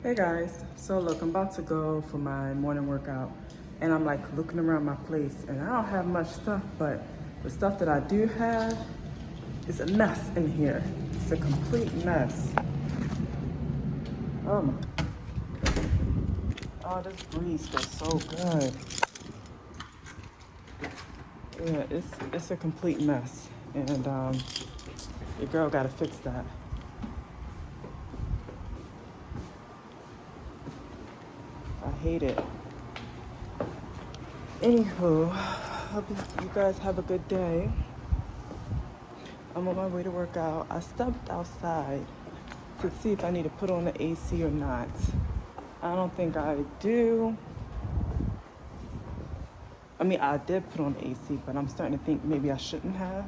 Hey guys, so look, I'm about to go for my morning workout and I'm like looking around my place and I don't have much stuff, but the stuff that I do have is a mess in here. It's a complete mess. Oh my, oh this breeze feels so good. Yeah, it's a complete mess and your girl gotta fix that. I hate it. Anywho, hope you guys have a good day. I'm on my way to work out. I stepped outside to see if I need to put on the AC or not. I don't think I do. I mean, I did put on the AC, but I'm starting to think maybe I shouldn't have.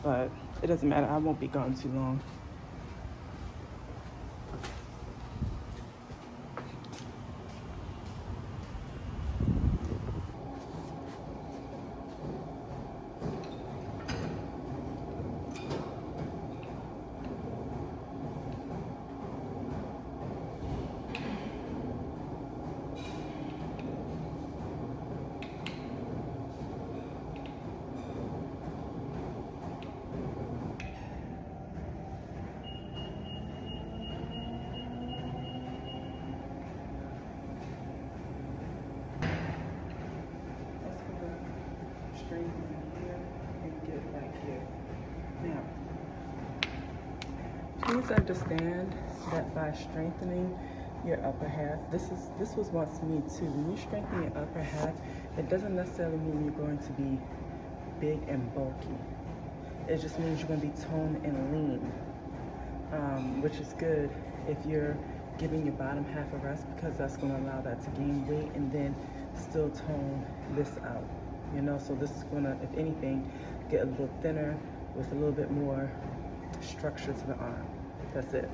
But it doesn't matter. I won't be gone too long. Let's put the strength in here and get back here. Now, please understand that by strengthening your upper half, this was once me too. When you strengthen your upper half, it doesn't necessarily mean you're going to be big and bulky. It just means you're going to be toned and lean, which is good if you're giving your bottom half a rest, because that's going to allow that to gain weight and then still tone this out. You know, so this is going to, if anything, get a little thinner with a little bit more structure to the arm. That's it.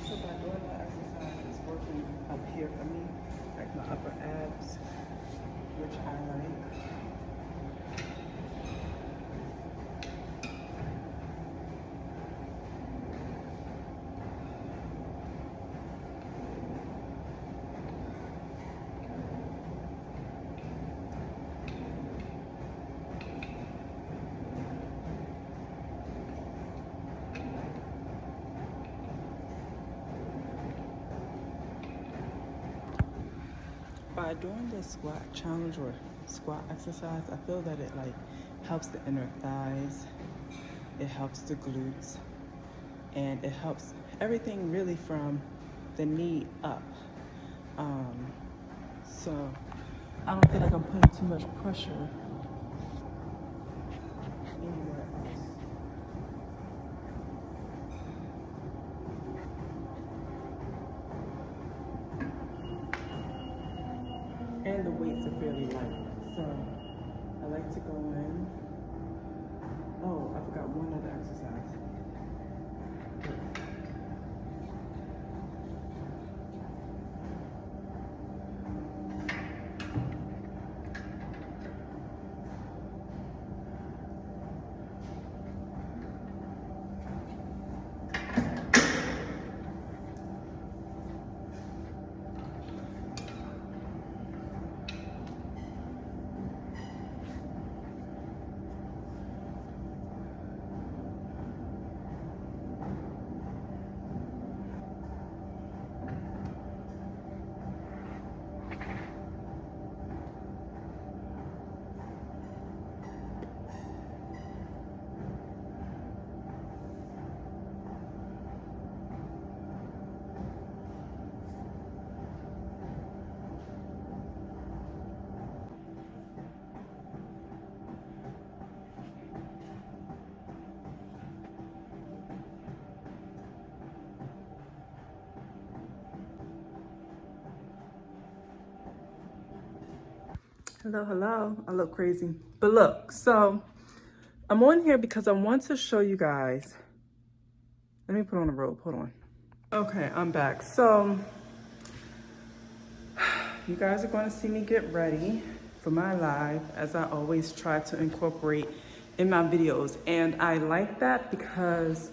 So by doing that exercise, it's working up here for me, like my upper abs, which I like. By doing this squat challenge or squat exercise, I feel that it like helps the inner thighs, it helps the glutes, and it helps everything really from the knee up. So I don't feel like I'm putting too much pressure anywhere else. And the weights are fairly light. So I like to go in. Oh, I forgot one other exercise. Hello, hello. I look crazy. But look, so I'm on here because I want to show you guys. Let me put on a robe. Hold on. Okay, I'm back. So you guys are going to see me get ready for my live, as I always try to incorporate in my videos. And I like that because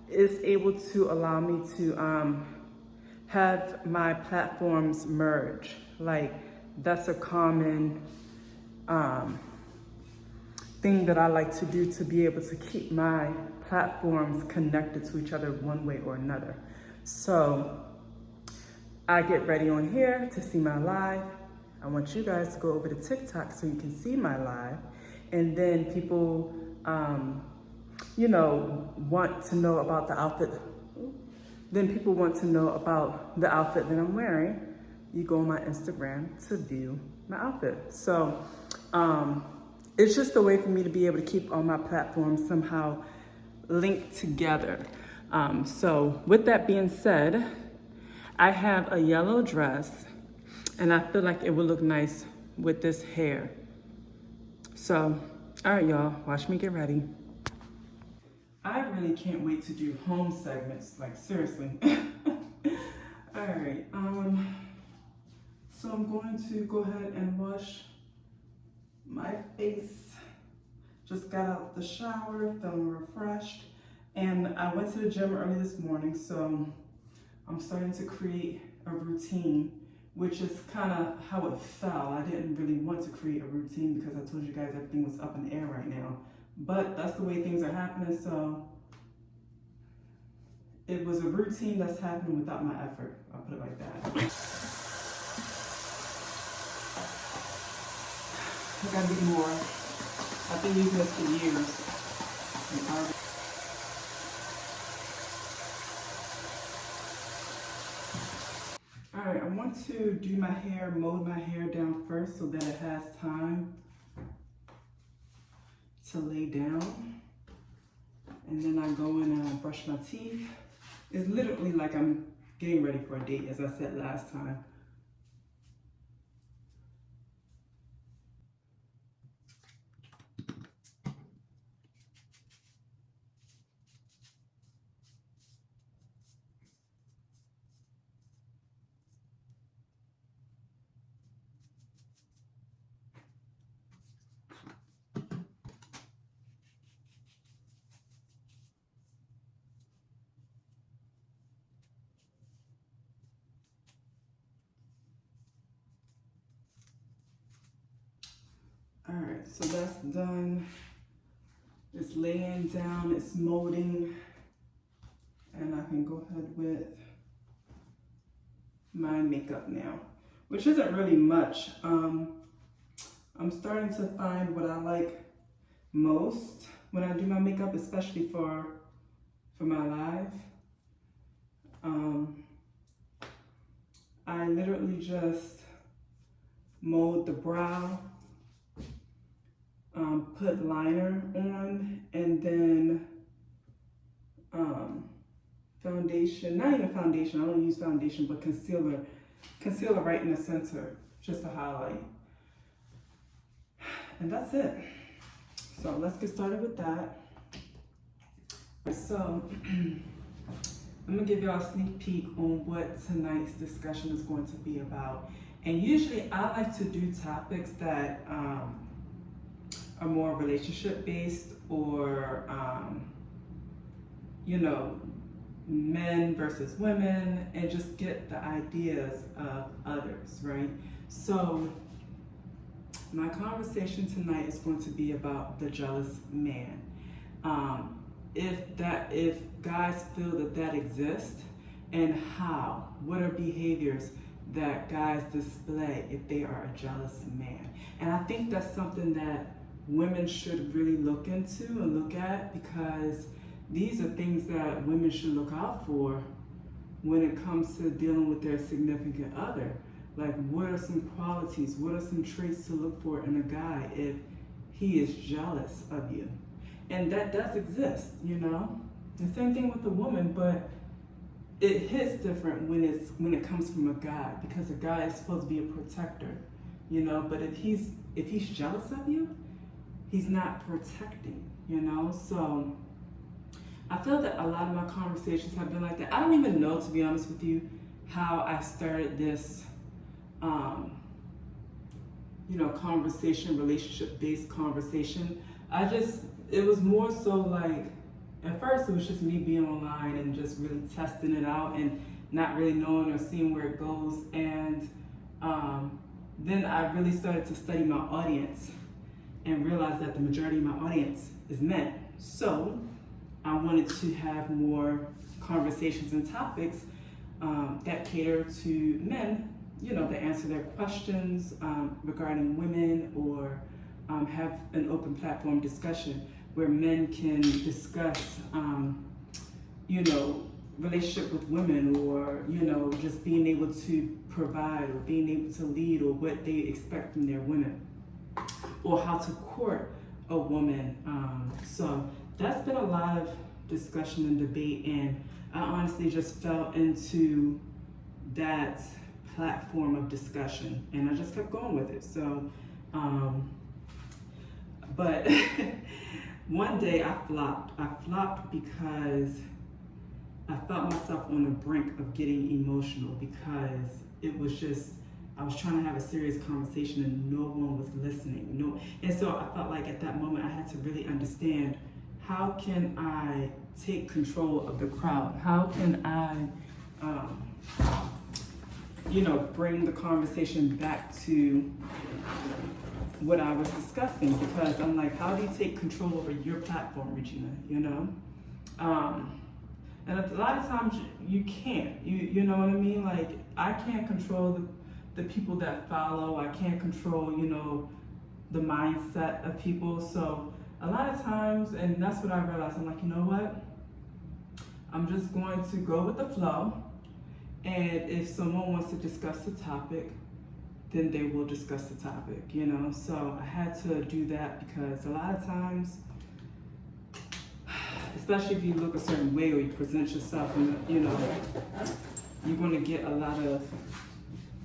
it's able to allow me to have my platforms merge. Like, that's a common thing that I like to do, to be able to keep my platforms connected to each other one way or another. So I get ready on here to see my live. I want you guys to go over to TikTok so you can see my live. And then people, want to know about the outfit. Then people want to know about the outfit that I'm wearing. You go on my Instagram to view my outfit. So it's just a way for me to be able to keep all my platforms somehow linked together. So with that being said, I have a yellow dress and I feel like it would look nice with this hair. So, all right, y'all, watch me get ready. I really can't wait to do home segments, like seriously. All right, so I'm going to go ahead and wash my face. Just got out the shower, feeling refreshed. And I went to the gym early this morning, so I'm starting to create a routine, which is kind of how it fell. I didn't really want to create a routine because I told you guys everything was up in the air right now. But that's the way things are happening, so it was a routine that's happening without my effort. I'll put it like that. I gotta get more. I've been using this for years. All right, I want to do my hair, mold my hair down first so that it has time to lay down. And then I go in and I brush my teeth. It's literally like I'm getting ready for a date, as I said last time. All right, so that's done. It's laying down, it's molding, and I can go ahead with my makeup now, which isn't really much. I'm starting to find what I like most when I do my makeup, especially for my live. I literally just mold the brow, put liner on, and then foundation, not even foundation, I don't use foundation, but concealer right in the center, just to highlight. And that's it. So let's get started with that. So I'm gonna give y'all a sneak peek on what tonight's discussion is going to be about. And usually I like to do topics that are more relationship based, or men versus women, and just get the ideas of others, right? So my conversation tonight is going to be about the jealous man. If guys feel that exists, and what are behaviors that guys display if they are a jealous man. And I think that's something that women should really look into and look at, because these are things that women should look out for when it comes to dealing with their significant other. Like, what are some qualities, what are some traits to look for in a guy if he is jealous of you? And that does exist, you know? The same thing with the woman, but it hits different when it comes from a guy, because a guy is supposed to be a protector, you know? But if if he's jealous of you, he's not protecting, you know? So I feel that a lot of my conversations have been like that. I don't even know, to be honest with you, how I started this, you know, conversation, relationship-based conversation. It was more so like, at first it was just me being online and just really testing it out and not really knowing or seeing where it goes. And then I really started to study my audience and realized that the majority of my audience is men. So I wanted to have more conversations and topics that cater to men, you know, to answer their questions regarding women, or have an open platform discussion where men can discuss, you know, relationship with women, or, you know, just being able to provide or being able to lead, or what they expect from their women, or how to court a woman. So that's been a lot of discussion and debate, and I honestly just fell into that platform of discussion, and I just kept going with it. So, but one day I flopped. I flopped because I felt myself on the brink of getting emotional, because it was just, I was trying to have a serious conversation and no one was listening. And so I felt like at that moment I had to really understand, how can I take control of the crowd? How can I, you know, bring the conversation back to what I was discussing? Because I'm like, how do you take control over your platform, Regina? You know? And a lot of times you can't, you know what I mean? Like, I can't control the people that follow. I can't control, you know, the mindset of people. So a lot of times, and that's what I realized, I'm like, you know what? I'm just going to go with the flow. And if someone wants to discuss the topic, then they will discuss the topic, you know? So I had to do that, because a lot of times, especially if you look a certain way or you present yourself, and you know, you're going to get a lot of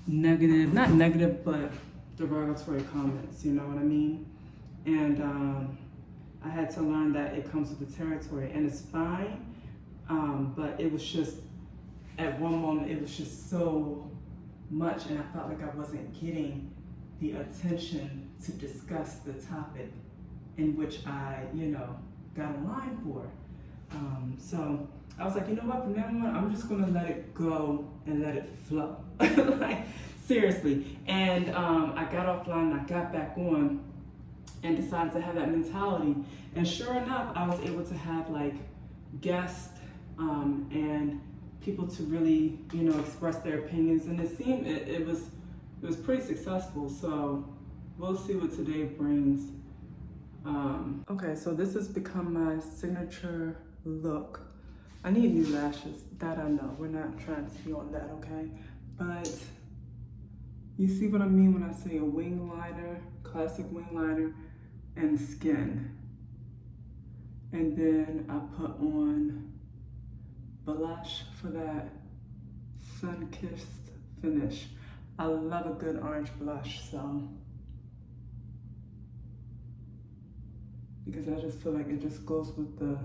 negative, not negative, but derogatory comments, you know what I mean? And I had to learn that it comes with the territory, and it's fine, but it was just, at one moment, it was just so much, and I felt like I wasn't getting the attention to discuss the topic in which I, you know, got online for. So I was like, you know what, from now on, I'm just gonna let it go and let it flow. Like, seriously. And I got offline, I got back on, and decided to have that mentality. And sure enough, I was able to have like guests and people to really, you know, express their opinions. And it seemed it was pretty successful. So we'll see what today brings. Okay, so this has become my signature look. I need new lashes, that I know. We're not trying to be on that, okay? But you see what I mean when I say a wing liner, classic wing liner, and skin. And then I put on blush for that sun-kissed finish. I love a good orange blush, so. Because I just feel like it just goes with the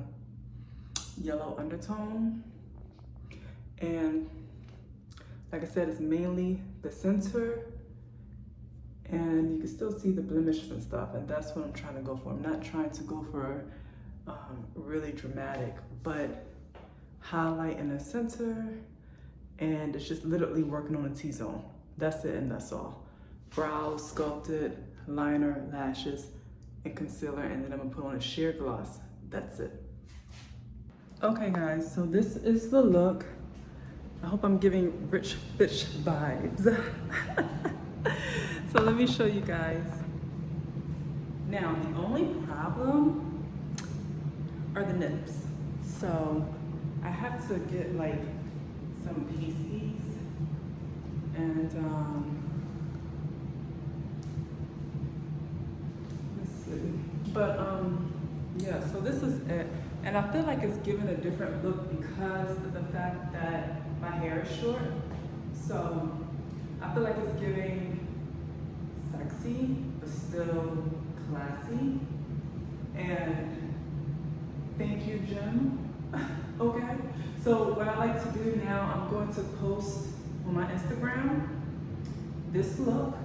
yellow undertone. And like I said, it's mainly the center, and you can still see the blemishes and stuff, and that's what I'm trying to go for. I'm not trying to go for really dramatic, but highlight in the center, and it's just literally working on a T-zone. That's it, and that's all. Brows sculpted, liner, lashes, and concealer, and then I'm gonna put on a sheer gloss. That's it. Okay guys, so this is the look. I hope I'm giving rich bitch vibes. So let me show you guys. Now, the only problem are the nips. So I have to get like some pasties, and let's see. But yeah, so this is it. And I feel like it's giving a different look because of the fact that my hair is short. So I feel like it's giving sexy, but still classy. And thank you, Jim. Okay, so what I like to do now, I'm going to post on my Instagram this look,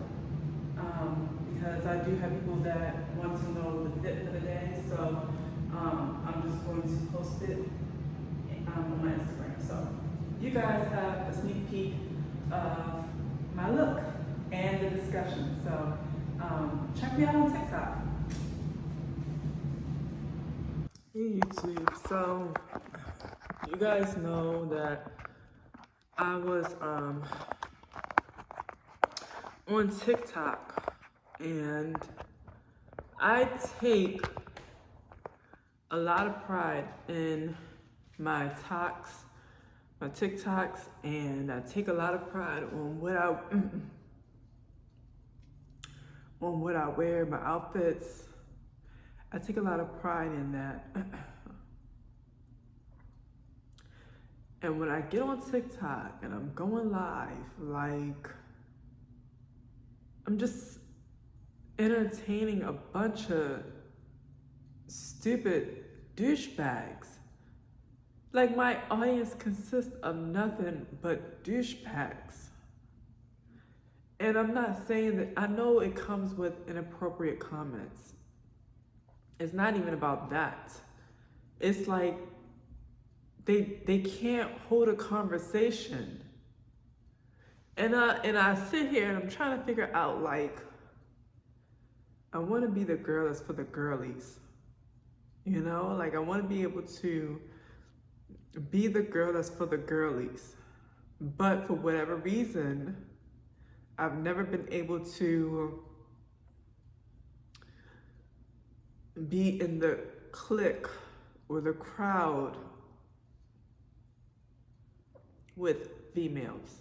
because I do have people that want to know the fit for the day. So I'm just going to post it on my Instagram. So you guys have a sneak peek of my look and the discussion. So check me out on TikTok. Hey YouTube, so you guys know that I was on TikTok, and I take a lot of pride in my TikToks, and I take a lot of pride on what I wear, my outfits. I take a lot of pride in that. And when I get on TikTok and I'm going live, like, I'm just entertaining a bunch of stupid douchebags. Like, my audience consists of nothing but douchebags. And I'm not saying that, I know it comes with inappropriate comments. It's not even about that. It's like they can't hold a conversation. And I sit here and I'm trying to figure out, like, I want to be the girl that's for the girlies. You know, like, I want to be able to be the girl that's for the girlies. But for whatever reason, I've never been able to be in the clique or the crowd with females.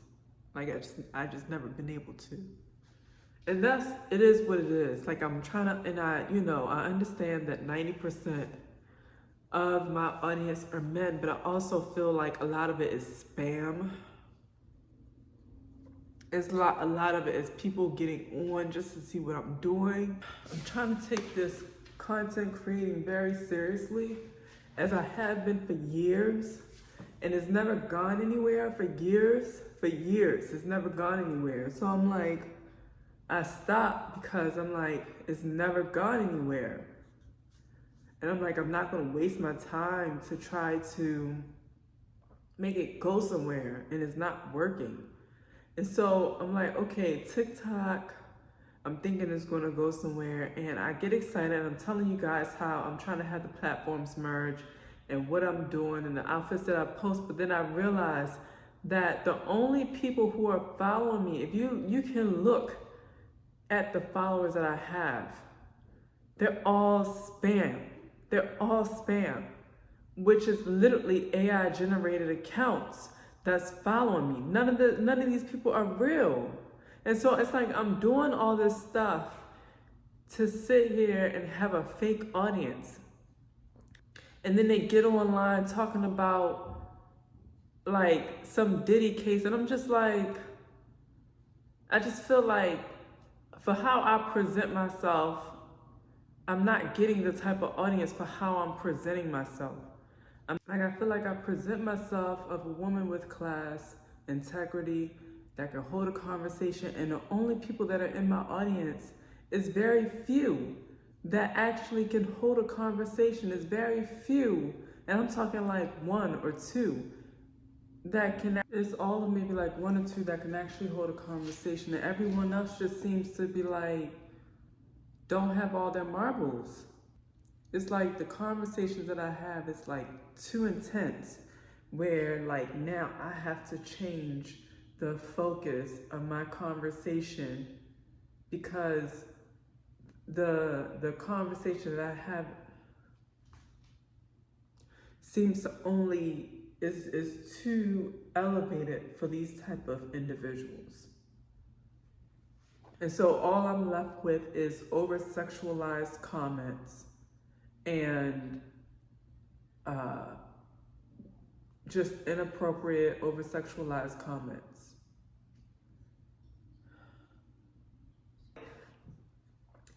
Like, I just never been able to. And it is what it is. Like, I'm trying to, and I understand that 90% of my audience are men, but I also feel like a lot of it is spam. A lot of it is people getting on just to see what I'm doing. I'm trying to take this content creating very seriously, as I have been for years, and it's never gone anywhere for years. It's never gone anywhere. So I'm like, I stopped because I'm like, it's never gone anywhere. And I'm like, I'm not gonna waste my time to try to make it go somewhere, and it's not working. And so I'm like, okay, TikTok, I'm thinking it's gonna go somewhere, and I get excited. I'm telling you guys how I'm trying to have the platforms merge and what I'm doing and the outfits that I post. But then I realize that the only people who are following me, if you can look at the followers that I have, they're all spam. They're all spam, which is literally AI generated accounts that's following me. None of these people are real. And so it's like I'm doing all this stuff to sit here and have a fake audience. And then they get online talking about, like, some Diddy case, and I'm just like, I just feel like for how I present myself, I'm not getting the type of audience for how I'm presenting myself. I feel like I present myself of a woman with class, integrity, that can hold a conversation, and the only people that are in my audience is very few that actually can hold a conversation. Is very few, and I'm talking like one or two that can. It's all of maybe like one or two that can actually hold a conversation, and everyone else just seems to be like, don't have all their marbles. It's like the conversations that I have is like too intense, where like now I have to change the focus of my conversation because the conversation that I have seems to only is too elevated for these type of individuals. And so all I'm left with is over-sexualized comments and just inappropriate, over-sexualized comments.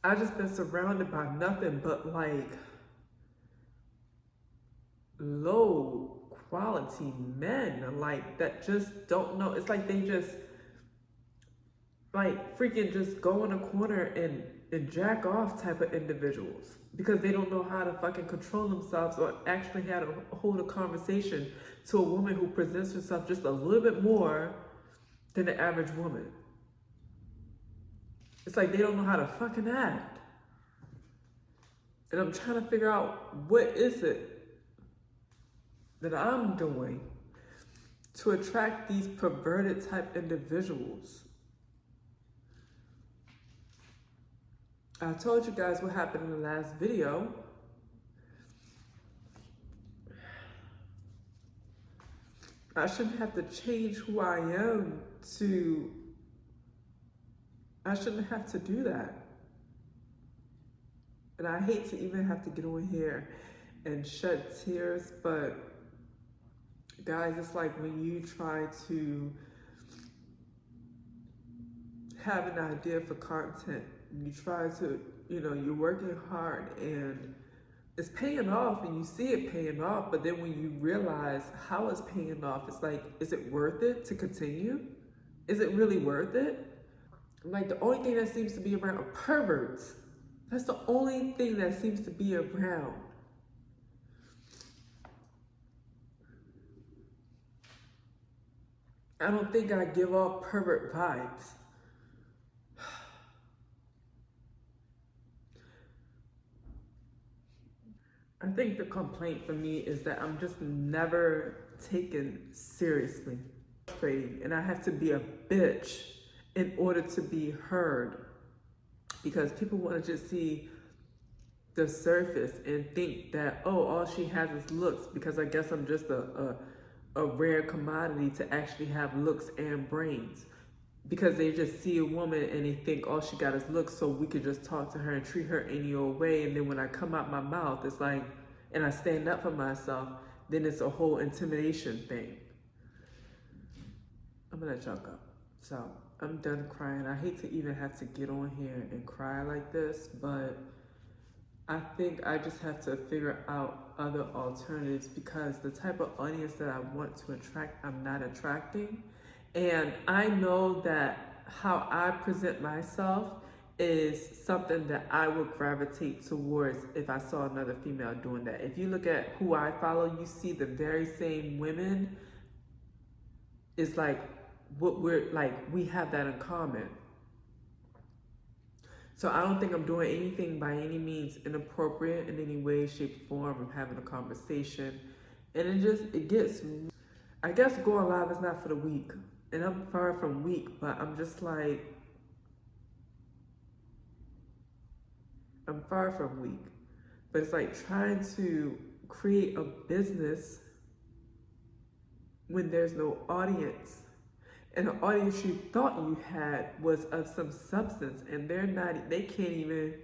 I've just been surrounded by nothing but like low quality men, like that just don't know. It's like they just like freaking just go in a corner and jack off type of individuals because they don't know how to fucking control themselves or actually how to hold a conversation to a woman who presents herself just a little bit more than the average woman. It's like they don't know how to fucking act. And I'm trying to figure out what is it that I'm doing to attract these perverted type individuals. I told you guys what happened in the last video. I shouldn't have to change who I am I shouldn't have to do that. And I hate to even have to get on here and shed tears, but guys, it's like when you try to have an idea for content, you try to, you're working hard and it's paying off and you see it paying off, but then when you realize how it's paying off, it's like, is it worth it to continue? Is it really worth it? Like the only thing that seems to be around are perverts. That's the only thing that seems to be around. I don't think I give off pervert vibes. I think the complaint for me is that I'm just never taken seriously. And I have to be a bitch in order to be heard. Because people want to just see the surface and think that, oh, all she has is looks, because I guess I'm just a rare commodity to actually have looks and brains. Because they just see a woman and they think all she got is looks, so we could just talk to her and treat her any old way. And then when I come out my mouth, it's like, and I stand up for myself, then it's a whole intimidation thing. I'm gonna let y'all go. So I'm done crying. I hate to even have to get on here and cry like this, but I think I just have to figure out other alternatives because the type of audience that I want to attract, I'm not attracting. And I know that how I present myself is something that I would gravitate towards if I saw another female doing that. If you look at who I follow, you see the very same women. It's like what we're like, we have that in common. So I don't think I'm doing anything by any means inappropriate in any way, shape, form. I'm having a conversation. And it gets, I guess going live is not for the weak. And I'm far from weak, but I'm just like, I'm far from weak. But it's like trying to create a business when there's no audience. And the audience you thought you had was of some substance, and they can't even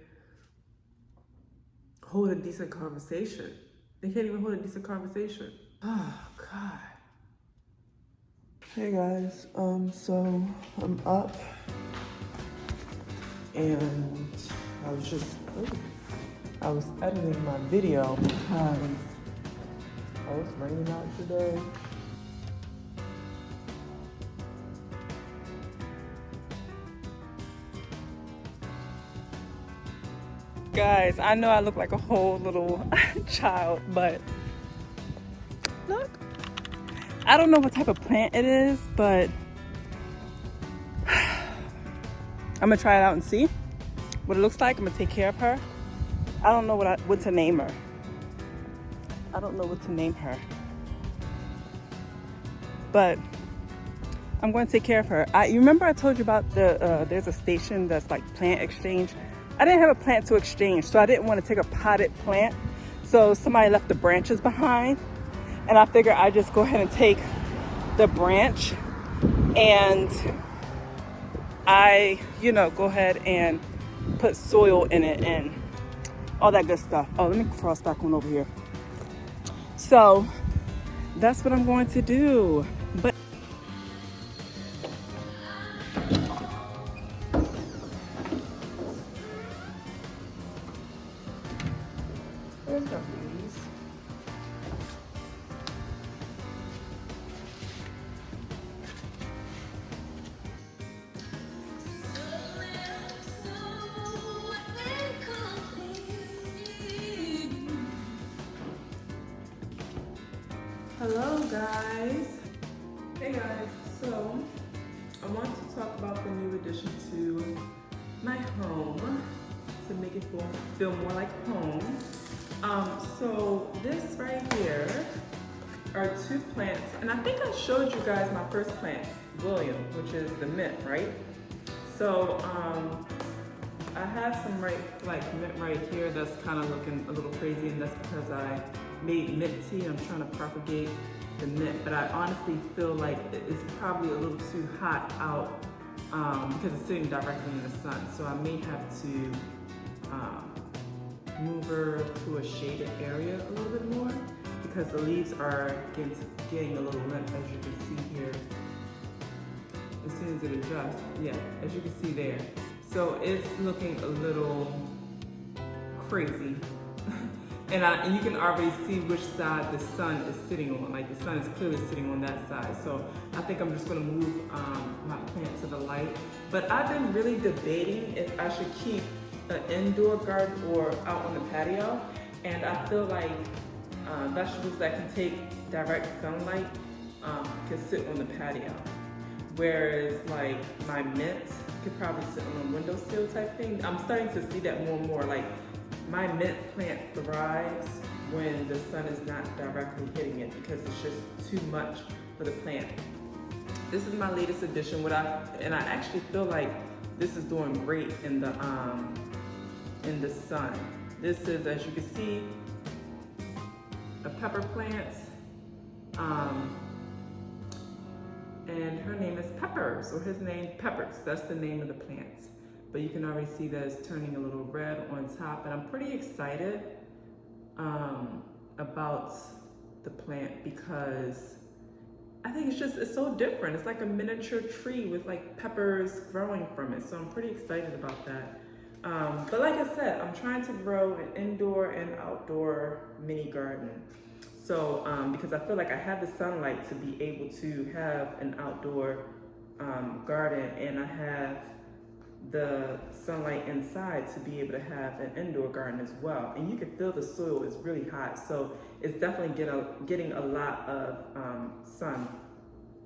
hold a decent conversation. They can't even hold a decent conversation. Oh, God. Hey guys, so I'm up and I was editing my video because it's raining out today. Guys, I know I look like a whole little child, but look. I don't know what type of plant it is, but I'm gonna try it out and see what it looks like. I'm gonna take care of her. I don't know what to name her. I don't know what to name her. But I'm going to take care of her. You remember I told you about there's a station that's like plant exchange? I didn't have a plant to exchange, so I didn't want to take a potted plant. So somebody left the branches behind. And I figured I'd just go ahead and take the branch and go ahead and put soil in it and all that good stuff. Oh, let me cross back on over here. So that's what I'm going to do. But Hello guys. Hey guys, so I want to talk about the new addition to my home to make it feel more like home. So this right here are two plants, and I think I showed you guys my first plant, William, which is the mint, right? So I have some mint right here that's kind of looking a little crazy, and that's because I made mint tea and I'm trying to propagate the mint, but I honestly feel like it's probably a little too hot out because it's sitting directly in the sun. So I may have to move her to a shaded area a little bit more because the leaves are getting a little limp, as you can see here. As soon as it adjusts, yeah, as you can see there. So it's looking a little crazy. And you can already see which side the sun is sitting on. Like the sun is clearly sitting on that side. So I think I'm just gonna move my plant to the light. But I've been really debating if I should keep an indoor garden or out on the patio. And I feel like vegetables that can take direct sunlight can sit on the patio. Whereas like my mint could probably sit on a windowsill type thing. I'm starting to see that more and more. Like my mint plant thrives when the sun is not directly hitting it because it's just too much for the plant. This is my latest addition, and I actually feel like this is doing great in the sun. This is, as you can see, a pepper plant, and her name is Peppers, or his name Peppers. That's the name of the plant. But you can already see that it's turning a little red on top, and I'm pretty excited about the plant because I think it's so different. It's like a miniature tree with like peppers growing from it. So I'm pretty excited about that. But like I said, I'm trying to grow an indoor and outdoor mini garden. So because I feel like I have the sunlight to be able to have an outdoor garden, and I have the sunlight inside to be able to have an indoor garden as well. And you can feel the soil is really hot, so it's definitely getting a lot of sun,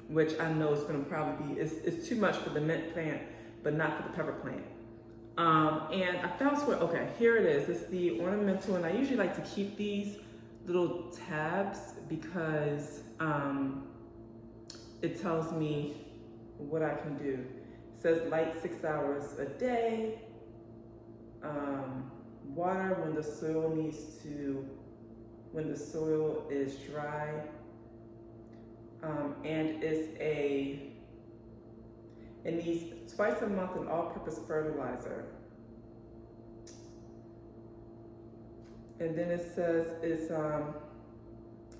which I know is going to probably be, it's too much for the mint plant, but not for the pepper plant. And I found somewhere, okay, here it is. It's the ornamental, and I usually like to keep these little tabs because it tells me what I can do. It says light 6 hours a day, water when the soil is dry, and it needs twice a month an all-purpose fertilizer. And then it says it's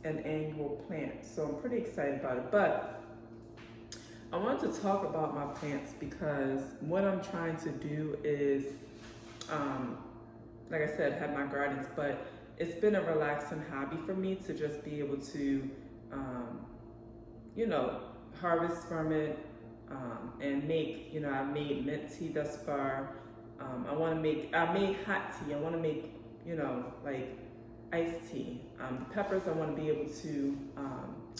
an annual plant, so I'm pretty excited about it. But I wanted to talk about my plants because what I'm trying to do is, like I said, have my gardens, but it's been a relaxing hobby for me to just be able to, harvest from it and make, I made mint tea thus far. I made hot tea. I want to make, like iced tea. Peppers, I want to be able to,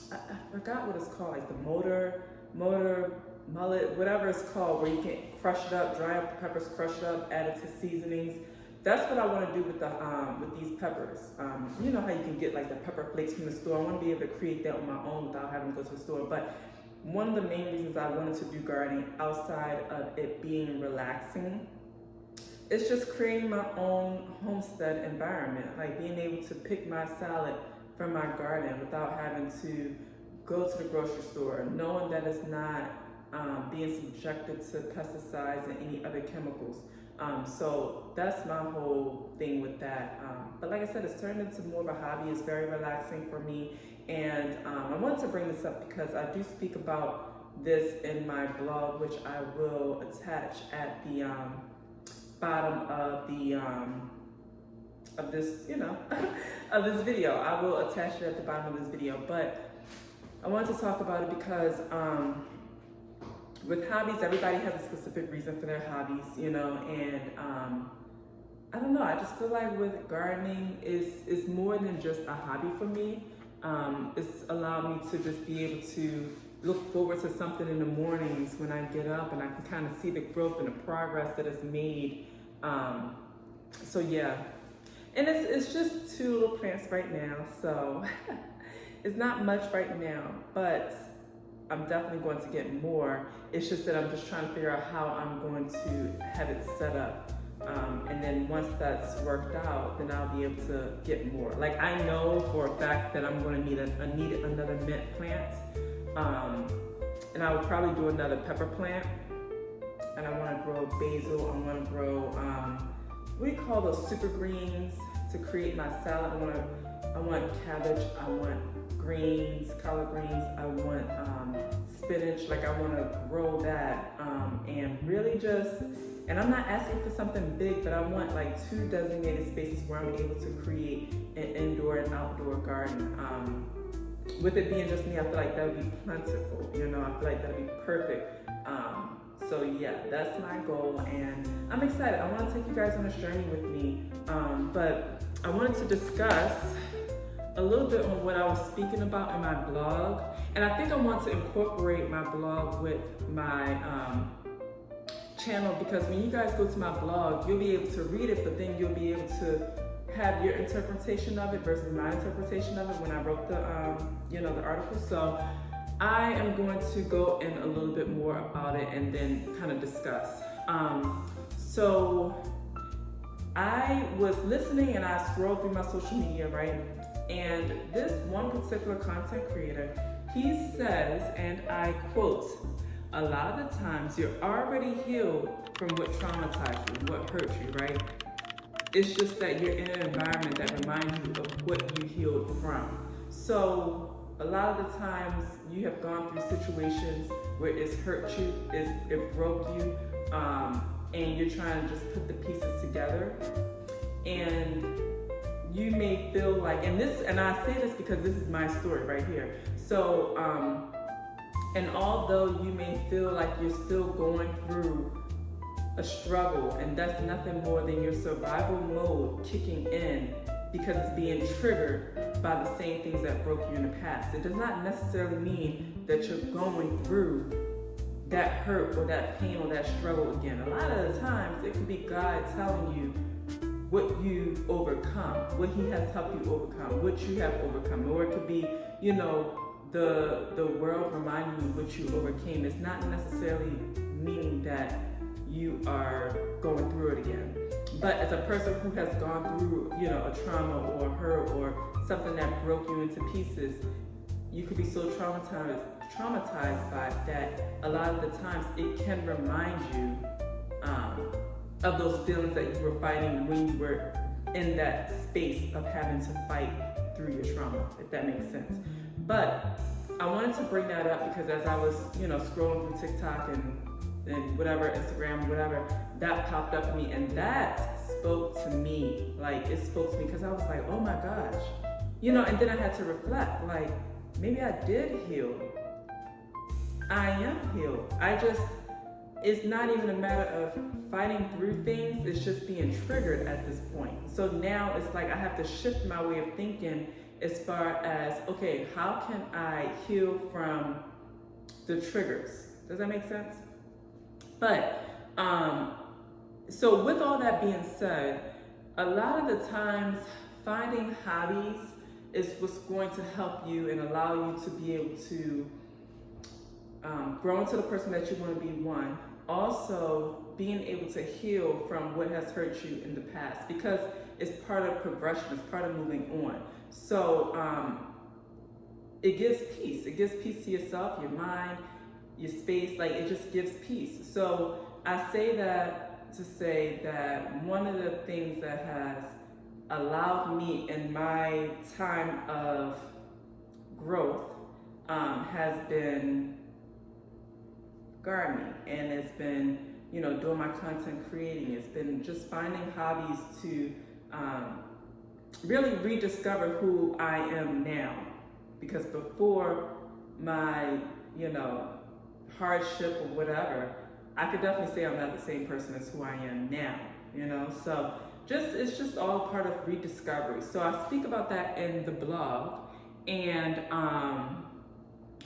I forgot what it's called, like the motor, mullet, whatever it's called, where you can crush it up, dry up the peppers, crush it up, add it to seasonings. That's what I want to do with these peppers. You know how you can get like the pepper flakes from the store. I want to be able to create that on my own without having to go to the store. But one of the main reasons I wanted to do gardening outside of it being relaxing, it's just creating my own homestead environment, like being able to pick my salad from my garden without having to go to the grocery store, knowing that it's not being subjected to pesticides and any other chemicals. So that's my whole thing with that. But like I said, it's turned into more of a hobby. It's very relaxing for me. And I wanted to bring this up because I do speak about this in my blog, which I will attach at the bottom of the of this, of this video. I will attach it at the bottom of this video. But I wanted to talk about it because with hobbies, everybody has a specific reason for their hobbies, and I don't know, I just feel like with gardening is more than just a hobby for me. It's allowed me to just be able to look forward to something in the mornings when I get up, and I can kind of see the growth and the progress that is made. So yeah, and it's just 2 little plants right now, so it's not much right now, but I'm definitely going to get more. It's just that I'm just trying to figure out how I'm going to have it set up. And then once that's worked out, then I'll be able to get more. Like, I know for a fact that I'm going to need another mint plant. And I will probably do another pepper plant. And I want to grow basil. I want to grow, what do you call those super greens to create my salad? I want cabbage. I want greens, collard greens. I want spinach. Like, I want to grow that and really just, and I'm not asking for something big, but I want like 2 designated spaces where I'm able to create an indoor and outdoor garden. With it being just me, I feel like that would be plentiful. You know, I feel like that would be perfect. So yeah, that's my goal, and I'm excited. I want to take you guys on this journey with me. But I wanted to discuss a little bit on what I was speaking about in my blog, and I think I want to incorporate my blog with my channel, because when you guys go to my blog, you'll be able to read it, but then you'll be able to have your interpretation of it versus my interpretation of it when I wrote the the article. So I am going to go in a little bit more about it and then kind of discuss. So I was listening and I scrolled through my social media, right? And this one particular content creator, he says, and I quote, "A lot of the times you're already healed from what traumatized you, what hurt you, right? It's just that you're in an environment that reminds you of what you healed from." So a lot of the times you have gone through situations where it's hurt you, it broke you, and you're trying to just put the pieces together. And you may feel like, and I say this because this is my story right here. So, and although you may feel like you're still going through a struggle, and that's nothing more than your survival mode kicking in because it's being triggered by the same things that broke you in the past. It does not necessarily mean that you're going through that hurt or that pain or that struggle again. A lot of the times it could be God telling you what you've overcome, what He has helped you overcome, what you have overcome. Or it could be, the world reminding you what you overcame. It's not necessarily meaning that you are going through it again. But as a person who has gone through, a trauma or hurt or something that broke you into pieces, you could be so traumatized by that. A lot of the times it can remind you of those feelings that you were fighting when you were in that space of having to fight through your trauma, if that makes sense. But I wanted to bring that up because as I was, scrolling through TikTok and whatever, Instagram, whatever, that popped up for me, and that spoke to me. Like, it spoke to me because I was like, oh my gosh. And then I had to reflect, like, maybe I did heal. I am healed. It's not even a matter of fighting through things, it's just being triggered at this point. So now it's like I have to shift my way of thinking as far as, okay, how can I heal from the triggers? Does that make sense? But, so with all that being said, a lot of the times finding hobbies is what's going to help you and allow you to be able to grow into the person that you want to be, one. Also, being able to heal from what has hurt you in the past, because it's part of progression, it's part of moving on. So it gives peace. It gives peace to yourself, your mind, your space. Like, it just gives peace. So I say that to say that one of the things that has allowed me in my time of growth has been gardening, and it's been, doing my content creating. It's been just finding hobbies to really rediscover who I am now. Because before my, hardship or whatever, I could definitely say I'm not the same person as who I am now, So it's just all part of rediscovery. So I speak about that in the blog, And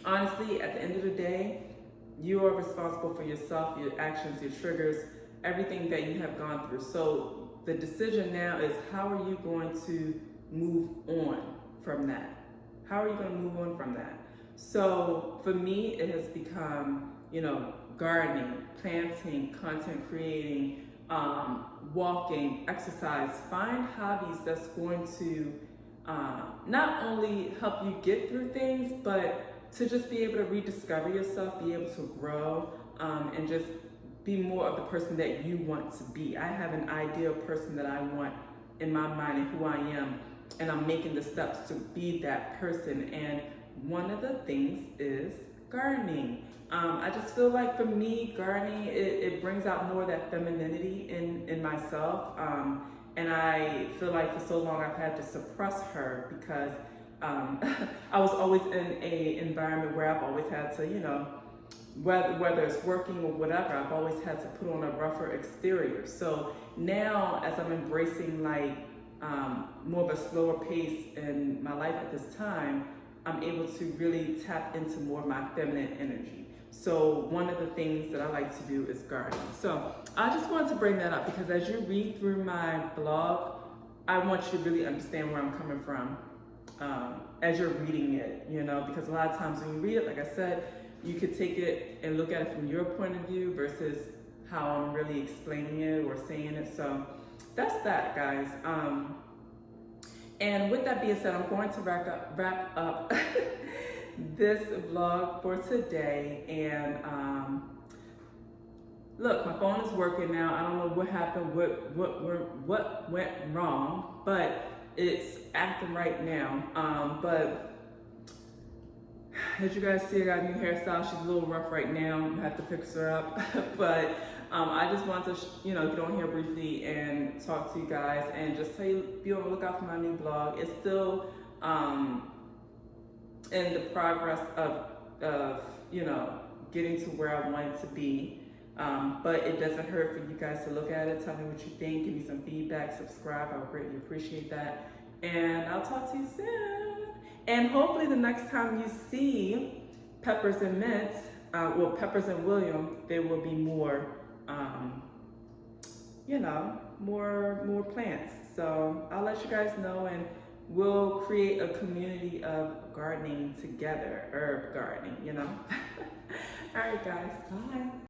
honestly, at the end of the day, you are responsible for yourself, your actions, your triggers, everything that you have gone through. So the decision now is, how are you going to move on from that? How are you going to move on from that? So for me, it has become, gardening, planting, content creating, walking, exercise. Find hobbies that's going to not only help you get through things, but to just be able to rediscover yourself, be able to grow, and just be more of the person that you want to be. I have an ideal person that I want in my mind and who I am, and I'm making the steps to be that person. And one of the things is gardening. I just feel like for me, gardening, it brings out more of that femininity in myself. And I feel like for so long I've had to suppress her because I was always in a environment where I've always had to, whether it's working or whatever, I've always had to put on a rougher exterior. So now, as I'm embracing more of a slower pace in my life at this time, I'm able to really tap into more of my feminine energy. So one of the things that I like to do is gardening. So I just wanted to bring that up because as you read through my blog, I want you to really understand where I'm coming from as you're reading it, because a lot of times when you read it, like I said, you could take it and look at it from your point of view versus how I'm really explaining it or saying it. So that's that, guys. And with that being said, I'm going to wrap up this vlog for today. And look, my phone is working now. I don't know what happened, what went wrong, but it's acting right now. But as you guys see, I got a new hairstyle. She's a little rough right now. I have to fix her up. But I just want to, get on here briefly and talk to you guys and just tell you, be on the lookout for my new blog. It's still in the progress of getting to where I want it to be. But it doesn't hurt for you guys to look at it, tell me what you think, give me some feedback, subscribe. I would greatly appreciate that. And I'll talk to you soon. And hopefully the next time you see Peppers and Mint, Peppers and William, there will be more, more plants. So I'll let you guys know, and we'll create a community of gardening together, herb gardening, All right, guys, bye.